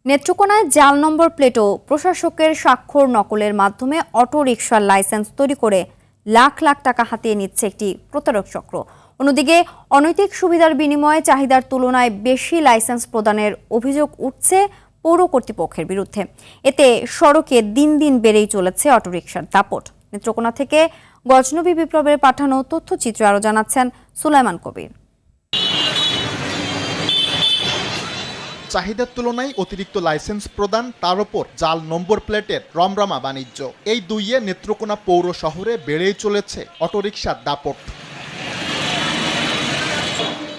নেত্রকোনায় জাল নম্বর প্লেটও প্রশাসকের স্বাক্ষর নকলের মাধ্যমে অটোরিকশার লাইসেন্স তৈরি করে লাখ লাখ টাকা হাতিয়ে নিচ্ছে একটি প্রতারক চক্র। অন্যদিকে অনৈতিক সুবিধার বিনিময়ে চাহিদার তুলনায় বেশি লাইসেন্স প্রদানের অভিযোগ উঠছে পৌর কর্তৃপক্ষের বিরুদ্ধে। এতে সড়কে দিন দিন বেড়েই চলেছে অটোরিকশার দাপট। নেত্রকোনা থেকে গজনবী বিপ্লবের পাঠানো তথ্যচিত্র আরও জানাচ্ছেন সুলাইমান কবির। চাহিদার তুলনায় অতিরিক্ত লাইসেন্স প্রদান, তার উপর জাল নম্বর প্লেটের রমরমা বাণিজ্য, এই দুইয়ে নেত্রকোনা পৌর শহরে বেড়েই চলেছে অটোরিকশার দাপট।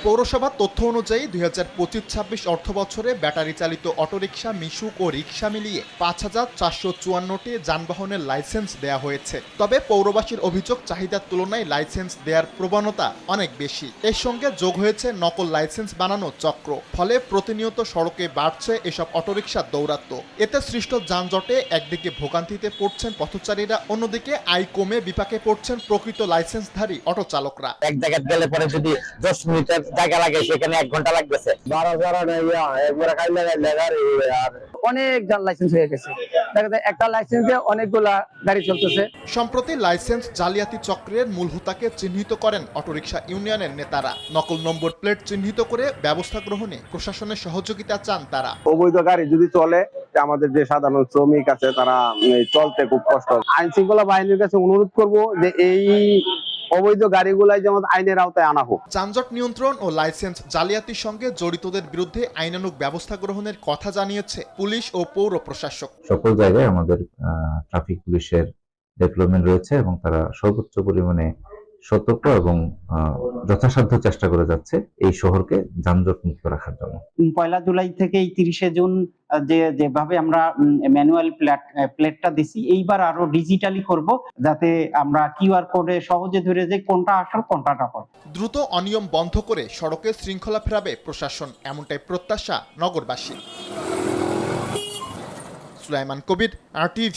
পৌরসভার তথ্য অনুযায়ী 2025-26 অর্থ বছরে ব্যাটারি চালিত অটোরিকশা, মিশুক ও রিকশা মিলিয়ে 5,454টি যানবাহনের লাইসেন্স দেয়া হয়েছে। তবে পৌরবাসীর অভিযোগ, চাহিদার তুলনায় লাইসেন্স দেওয়ার প্রবণতা অনেক বেশি। এর সঙ্গে যোগ হয়েছে নকল লাইসেন্স বানানো চক্র। ফলে প্রতিনিয়ত সড়কে বাড়ছে এসব অটোরিকশার দৌরাত্ম্য। এতে সৃষ্ট যানজটে একদিকে ভোগান্তিতে পড়ছেন পথচারীরা, অন্যদিকে আয় কমে বিপাকে পড়ছেন প্রকৃত লাইসেন্সধারী অটো চালকরা। এক জায়গায় গেলে পরে যদি 10 মিনিটের জায়গা লাগে সেখানে 1 ঘন্টা লাগতেছে। অনেক লাইসেন্স হয়ে গেছে, দেখা যায় একটা লাইসেন্সে অনেকগুলা গাড়ি চলতেছে। সম্প্রতি লাইসেন্স জালিয়াতি চক্রের মূল হোতাকে চিহ্নিত করেন অটোরিকশা ইউনিয়নের নেতারা। নকল নম্বর প্লেট চিহ্নিত করে ব্যবস্থা গ্রহণে প্রশাসনের সহযোগিতা চান তারা। অবৈধ গাড়ি যদি চলে, আমাদের যে সাধারণ শ্রমিক আছে তারা চলতে খুব কষ্ট। আইন শৃঙ্খলা বাহিনীর কাছে অনুরোধ করব যে এই অবৈধ গাড়িগুলাই যেমন আইনের আওতায় আনা হোক। যানজট নিয়ন্ত্রণ ও লাইসেন্স জালিয়াতির সঙ্গে জড়িতদের বিরুদ্ধে আইনানুগ ব্যবস্থা গ্রহণের কথা জানিয়েছে পুলিশ ও পৌর প্রশাসক। সকল জায়গায় আমাদের ট্রাফিক পুলিশের ডেভেলপমেন্ট রয়েছে এবং তারা সর্বোচ্চ পরিমাণে সতর্ক এবং যথাসাধ্য চেষ্টা করে যাচ্ছে এই শহরকে যানজট মুক্ত রাখার জন্য। 1 জুলাই থেকে 30 জুন যেভাবে আমরা ম্যানুয়াল প্লেটটা দিছি, এইবার আরো ডিজিটালি করব, যাতে আমরা কিউআর কোডে সহজে ধরে যে কোনটা আসল কোনটা নকল। দ্রুত অনিয়ম বন্ধ করে সড়কে শৃঙ্খলা ফেরাবে প্রশাসন, এমনটাই প্রত্যাশা নগরবাসী। সুলাইমান কবির, RTV।